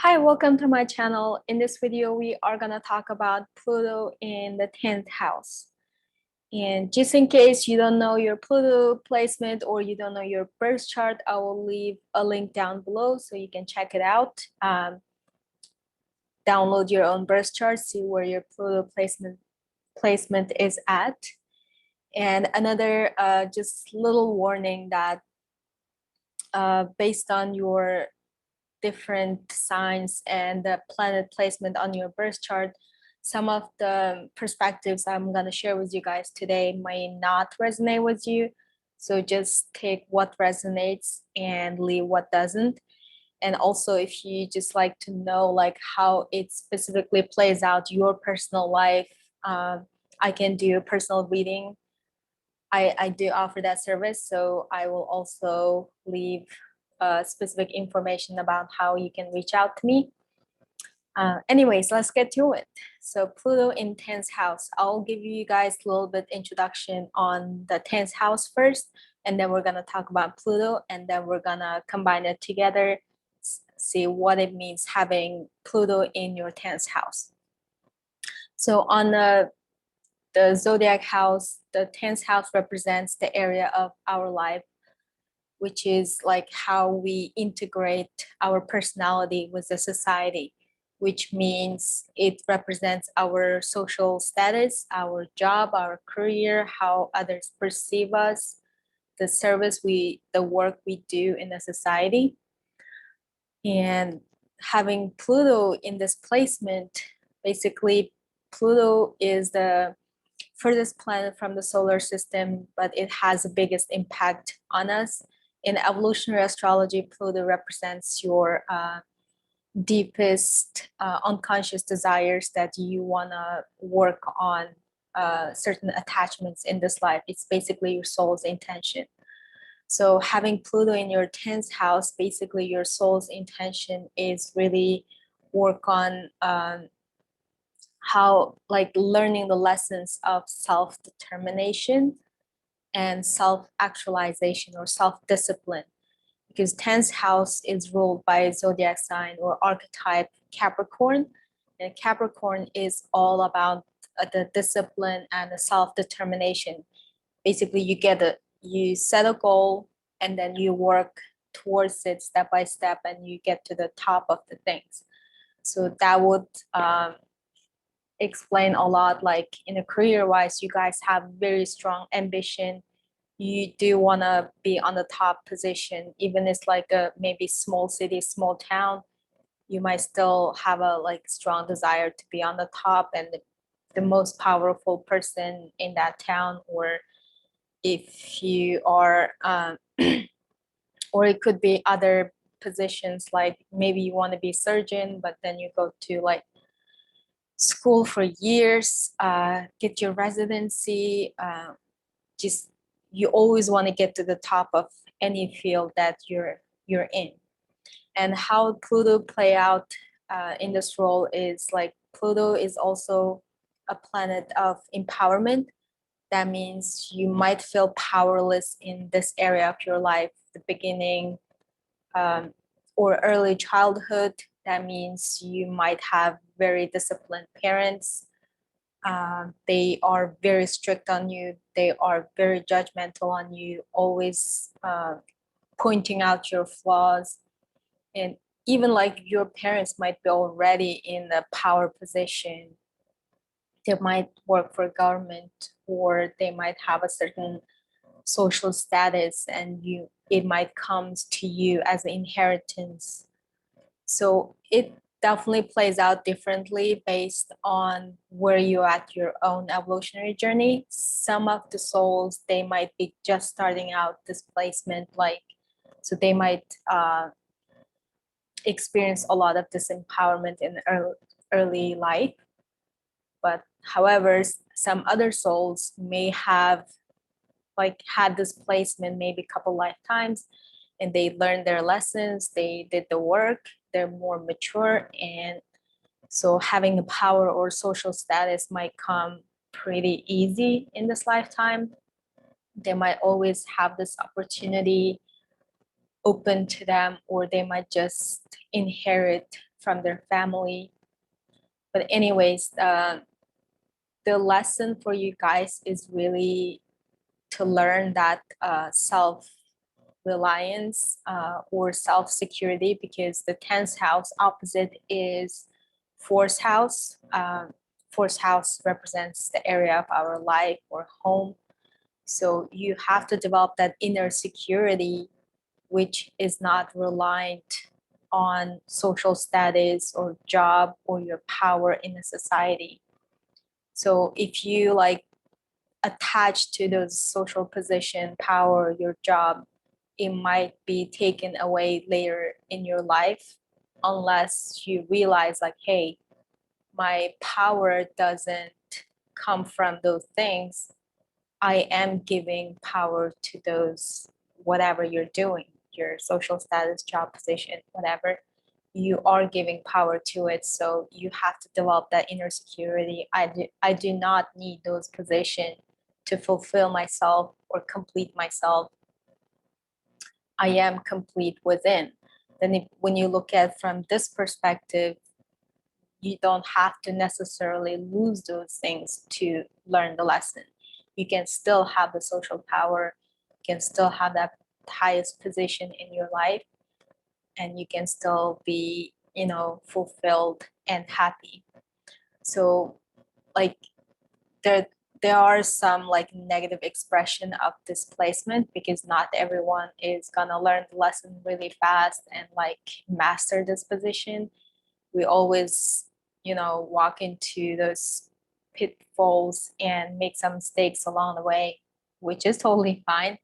Hi, welcome to my channel. In this video, we are going to talk about Pluto in the 10th house. And just in case you don't know your Pluto placement or you don't know your birth chart, I will leave a link down below so you can check it out. Download your own birth chart, see where your Pluto placement is at. And another just little warning that based on your different signs and the planet placement on your birth chart, some of the perspectives I'm going to share with you guys today may not resonate with you. So just take what resonates and leave what doesn't. And also, if you just like to know like how it specifically plays out your personal life, I can do a personal reading. I do offer that service, so I will also leave specific information about how you can reach out to me. Anyways, let's get to it. So Pluto in 10th house. I'll give you guys a little bit introduction on the 10th house first, and then we're gonna talk about Pluto, and then we're gonna combine it together, see what it means having Pluto in your 10th house. So on the zodiac house, the 10th house represents the area of our life, which is like how we integrate our personality with the society, which means it represents our social status, our job, our career, how others perceive us, the work we do in the society. And having Pluto in this placement, basically Pluto is the furthest planet from the solar system, but it has the biggest impact on us. In evolutionary astrology, Pluto represents your deepest unconscious desires that you want to work on, certain attachments in this life. It's basically your soul's intention. So having Pluto in your 10th house, basically your soul's intention is really work on how like learning the lessons of self-determination and self-actualization or self-discipline, because 10th house is ruled by a zodiac sign or archetype Capricorn, and Capricorn is all about the discipline and the self-determination. Basically you set a goal and then you work towards it step by step and you get to the top of the things. So that would explain a lot, like in a career wise, you guys have very strong ambition. You do want to be on the top position, even it's like a maybe small city, small town, you might still have a like strong desire to be on the top and the most powerful person in that town. Or if you are or it could be other positions, like maybe you want to be a surgeon, but then you go to like school for years, get your residency, just you always want to get to the top of any field that you're in. And how Pluto play out in this role is like Pluto is also a planet of empowerment. That means you might feel powerless in this area of your life, the beginning or early childhood. That means you might have very disciplined parents. They are very strict on you. They are very judgmental on you, always pointing out your flaws. And even like your parents might be already in a power position. They might work for government or they might have a certain social status, and it might come to you as an inheritance. So it definitely plays out differently based on where you're at your own evolutionary journey. Some of the souls, they might be just starting out displacement, like so they might experience a lot of disempowerment in early life. But however, some other souls may have like had this placement maybe a couple lifetimes, and they learned their lessons, they did the work, they're more mature, and so having a power or social status might come pretty easy in this lifetime. They might always have this opportunity open to them, or they might just inherit from their family. But anyways, the lesson for you guys is really to learn that self-reliance or self-security, because the 10th house opposite is fourth house. Fourth house represents the area of our life or home. So you have to develop that inner security, which is not reliant on social status or job or your power in a society. So if you like attach to those social position, power, your job, it might be taken away later in your life unless you realize like, hey, my power doesn't come from those things. I am giving power to those, whatever you're doing, your social status, job position, whatever, you are giving power to it. So you have to develop that inner security. I do not need those positions to fulfill myself or complete myself. I am complete within. Then when you look at from this perspective, you don't have to necessarily lose those things to learn the lesson. You can still have the social power, you can still have that highest position in your life, and you can still be, fulfilled and happy. So like there are some like negative expression of displacement, because not everyone is gonna learn the lesson really fast and like master this position. We always, walk into those pitfalls and make some mistakes along the way, which is totally fine.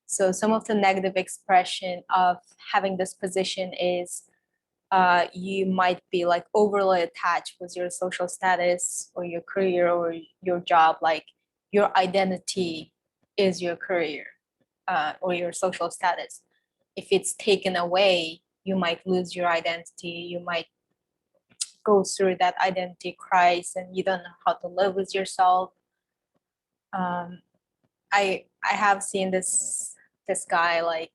So some of the negative expression of having this position is you might be like overly attached with your social status or your career or your job. Like your identity is your career or your social status. If it's taken away, you might lose your identity. You might go through that identity crisis and you don't know how to live with yourself. I have seen this guy, like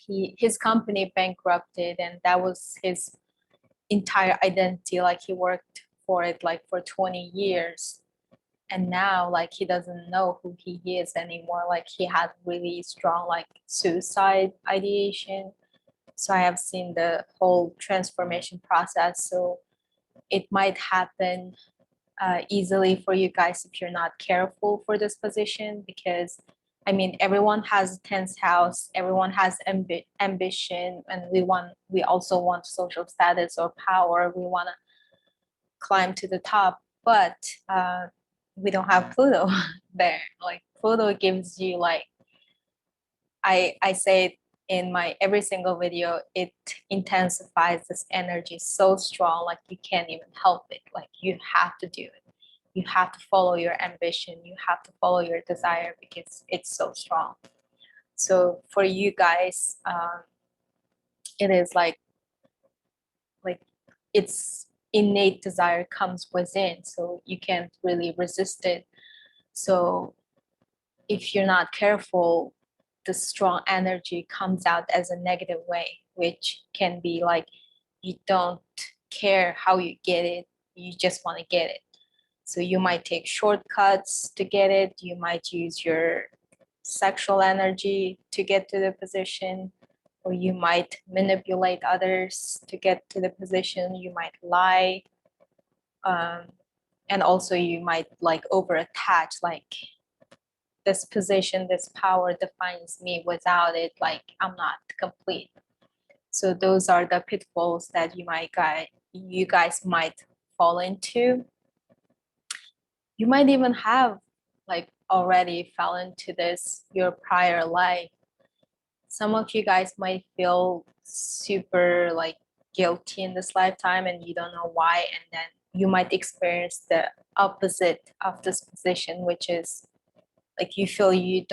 his company bankrupted, and that was his entire identity. Like he worked for it like for 20 years, and now like he doesn't know who he is anymore. Like he had really strong like suicide ideation. So I have seen the whole transformation process. So it might happen easily for you guys if you're not careful for this position, because I mean everyone has a 10th house, everyone has ambition, and we also want social status or power. We want to climb to the top, but we don't have Pluto there. Like Pluto gives you like, I say it in my every single video, it intensifies this energy so strong, like you can't even help it. Like you have to do it. You have to follow your ambition. You have to follow your desire because it's so strong. So for you guys, it is like it's innate desire comes within, so you can't really resist it. So if you're not careful, the strong energy comes out as a negative way, which can be like you don't care how you get it, you just want to get it. So you might take shortcuts to get it. You might use your sexual energy to get to the position, or you might manipulate others to get to the position. You might lie. And also you might like over attach, like this position, this power defines me. Without it, like I'm not complete. So those are the pitfalls that you guys might fall into. You might even have like already fell into this your prior life. Some of you guys might feel super like guilty in this lifetime and you don't know why, and then you might experience the opposite of this position, which is like you feel you're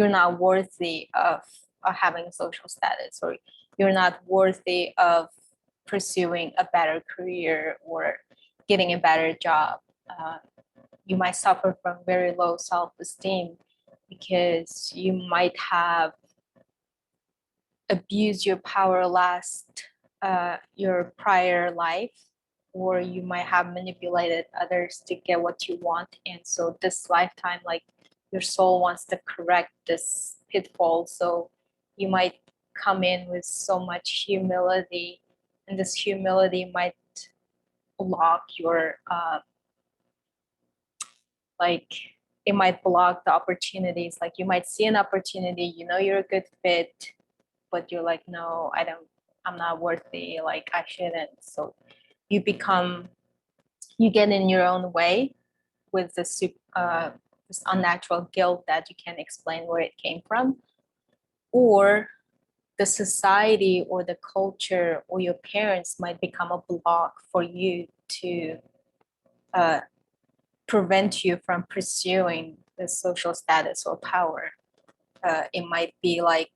not worthy of having a social status, or you're not worthy of pursuing a better career or getting a better job. You might suffer from very low self-esteem because you might have abused your power last your prior life, or you might have manipulated others to get what you want. And so this lifetime, like your soul wants to correct this pitfall. So you might come in with so much humility, and this humility might block your like it might block the opportunities. Like you might see an opportunity, you know you're a good fit, but you're like, no, I'm not worthy, like I shouldn't. So you get in your own way with this unnatural guilt that you can't explain where it came from, or the society or the culture or your parents might become a block for you to prevent you from pursuing the social status or power. It might be like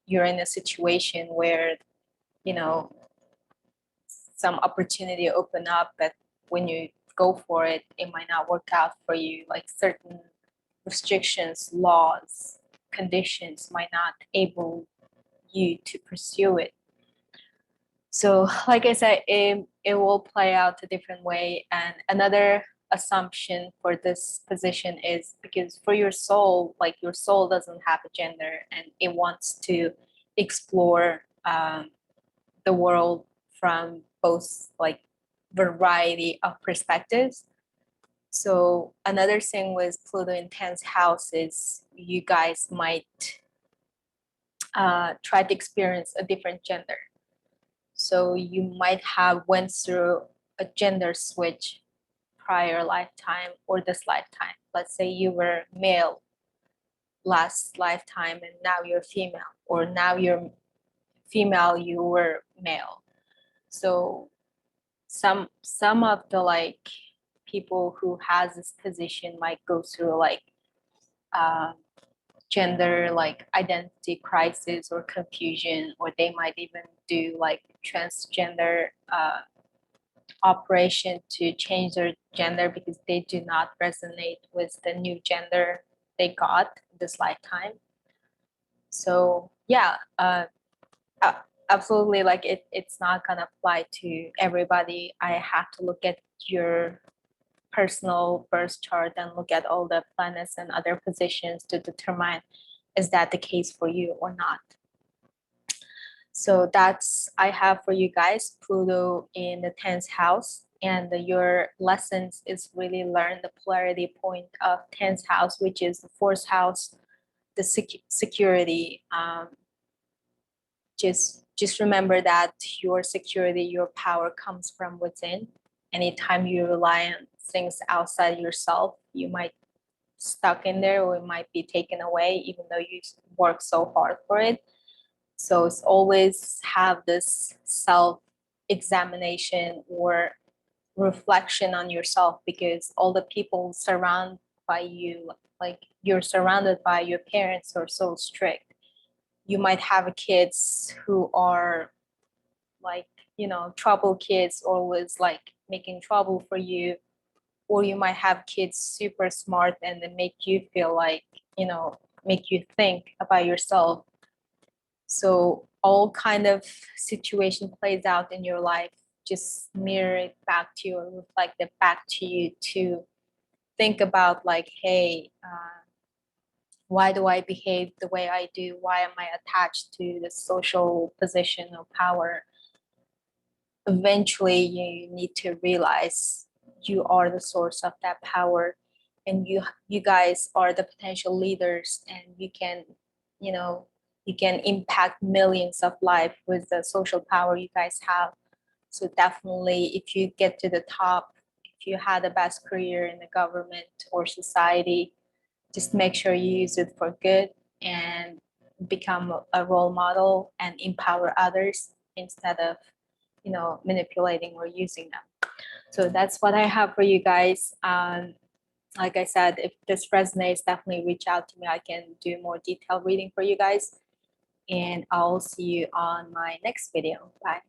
you're in a situation where, you know, some opportunity open up, but when you go for it, it might not work out for you. Like certain restrictions, laws, conditions might not able you to pursue it. So like I said, it will play out a different way. And another assumption for this position is because for your soul, like your soul doesn't have a gender and it wants to explore the world from both like variety of perspectives. So another thing with Pluto in 10th house is you guys might try to experience a different gender. So you might have went through a gender switch prior lifetime or this lifetime. Let's say you were male last lifetime and now you're female, or now you're female, you were male. So some of the like people who has this position might go through like gender like identity crisis or confusion, or they might even do like transgender operation to change their gender because they do not resonate with the new gender they got this lifetime. So yeah, absolutely, like it's not gonna apply to everybody. I have to look at your personal birth chart and look at all the planets and other positions to determine is that the case for you or not. So that's I have for you guys Pluto in the 10th house, and your lessons is really learn the polarity point of 10th house, which is the 4th house, the security. Just remember that your security, your power comes from within. Anytime you rely on things outside yourself, you might stuck in there or it might be taken away even though you work so hard for it. So it's always have this self examination or reflection on yourself, because all the people surrounded by you, like you're surrounded by your parents who are so strict. You might have kids who are like, trouble kids, always like making trouble for you, or you might have kids super smart and they make you feel like, make you think about yourself. So all kind of situation plays out in your life, just mirror it back to you and reflect it back to you to think about like, hey, why do I behave the way I do? Why am I attached to the social position of power? Eventually you need to realize you are the source of that power, and you guys are the potential leaders, and you can impact millions of lives with the social power you guys have. So definitely if you get to the top, if you had the best career in the government or society, just make sure you use it for good and become a role model and empower others instead of manipulating or using them. So that's what I have for you guys. Like I said, if this resonates, definitely reach out to me. I can do more detailed reading for you guys, and I'll see you on my next video. Bye.